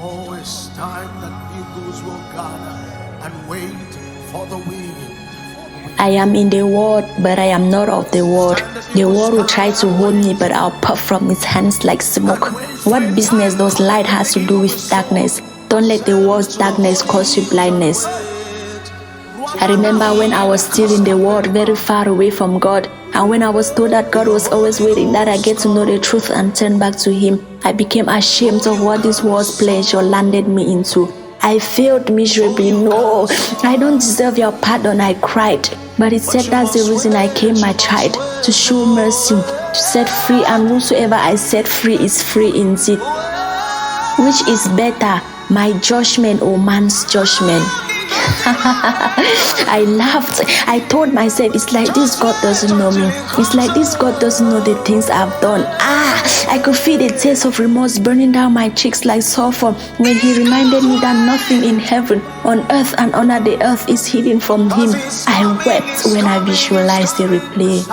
Oh, it's time that eagles will gather and wait for the wind. I am in the world, but I am not of the world. The world will try to hold me, but I'll puff from its hands like smoke. What business does light has to do with darkness? Don't let the world's darkness cause you blindness. I remember when I was still in the world, very far away from God, and when I was told that God was always waiting that I get to know the truth and turn back to Him, I became ashamed of what this world's pleasure landed me into. I failed miserably. No, I don't deserve your pardon, I cried. But it said that's the reason I came, my child, to show mercy, to set free, and whosoever I set free is free indeed. Which is better, my judgment or man's judgment? I laughed. I told myself, it's like this God doesn't know me. It's like this God doesn't know the things I've done. I could feel the taste of remorse burning down my cheeks like sulfur when He reminded me that nothing in heaven, on earth and under the earth is hidden from Him. I wept when I visualized the replay.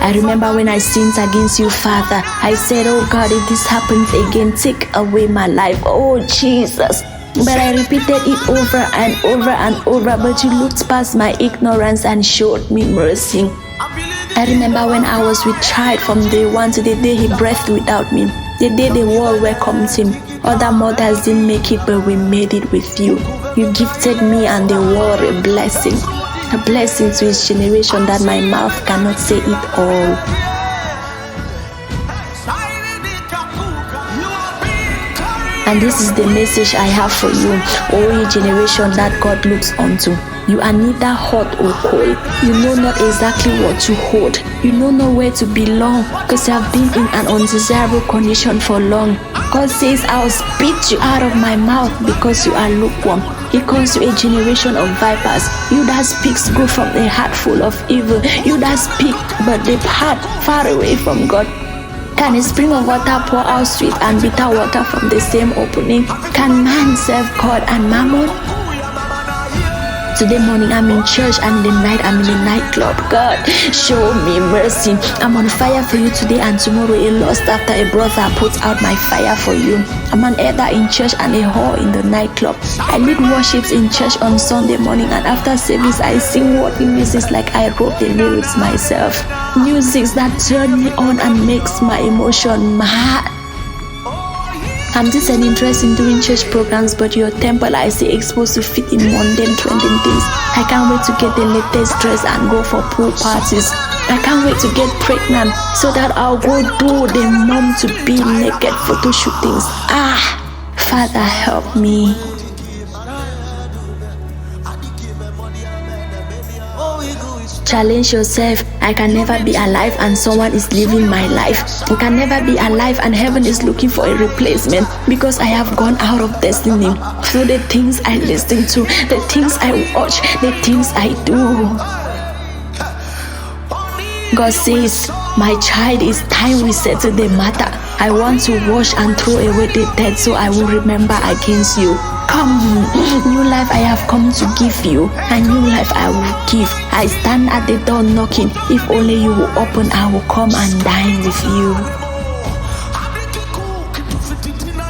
I remember when I sinned against you, Father. I said, oh God, if this happens again, take away my life. Oh Jesus. But I repeated it over and over and over, but You looked past my ignorance and showed me mercy. I remember when I was with child from day one to the day He breathed without me, the day the world welcomed Him. Other mothers didn't make it, but we made it with You. You gifted me and the world a blessing to His generation that my mouth cannot say it all. And this is the message I have for you, O ye generation that God looks unto. You are neither hot or cold. You know not exactly what to hold. You know not where to belong, because you have been in an undesirable condition for long. God says, I'll spit you out of my mouth because you are lukewarm. He calls you a generation of vipers. You that speaks good from a heart full of evil. You that speak but depart far away from God. Can a spring of water pour out sweet and bitter water from the same opening? Can man serve God and mammon? Today morning I'm in church, and in the night I'm in a nightclub. God, show me mercy. I'm on fire for You today, and tomorrow a lust after a brother puts out my fire for You. I'm an elder in church and a whore in the nightclub. I lead worships in church on Sunday morning, and after service I sing worldly music like I wrote the lyrics myself. Music that turn me on and makes my emotion mad. I'm just an interest in doing church programs, but your temple I see exposed to fit in mundane trending things. I can't wait to get the latest dress and go for pool parties. I can't wait to get pregnant so that I'll go do the mom to be naked photo shootings. Father, help me. Challenge yourself. I can never be alive and someone is living my life. I can never be alive and heaven is looking for a replacement because I have gone out of destiny through the things I listen to, the things I watch, the things I do. God says, my child, it's time we settle the matter. I want to wash and throw away the dead so I will remember against You. Come, new life I have come to give you, and new life I will give. I stand at the door knocking. If only You will open, I will come and dine with You.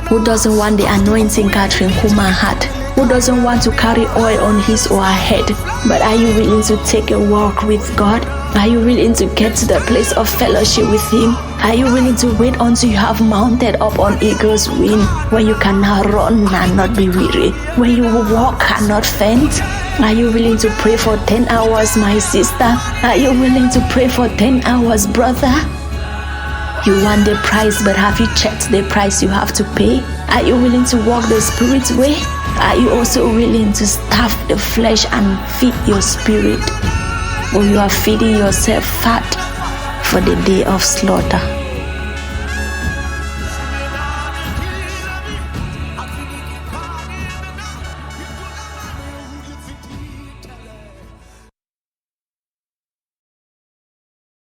Who doesn't want the anointing Catherine Kuhlman had? Who doesn't want to carry oil on his or her head? But are you willing to take a walk with God? Are you willing to get to the place of fellowship with Him? Are you willing to wait until you have mounted up on eagle's wing, when you can now run and not be weary, when you will walk and not faint? Are you willing to pray for 10 hours, my sister? Are you willing to pray for 10 hours, brother? You want the price, but have you checked the price you have to pay? Are you willing to walk the Spirit's way? Are you also willing to starve the flesh and feed your spirit? Or you are feeding yourself fat for the day of slaughter?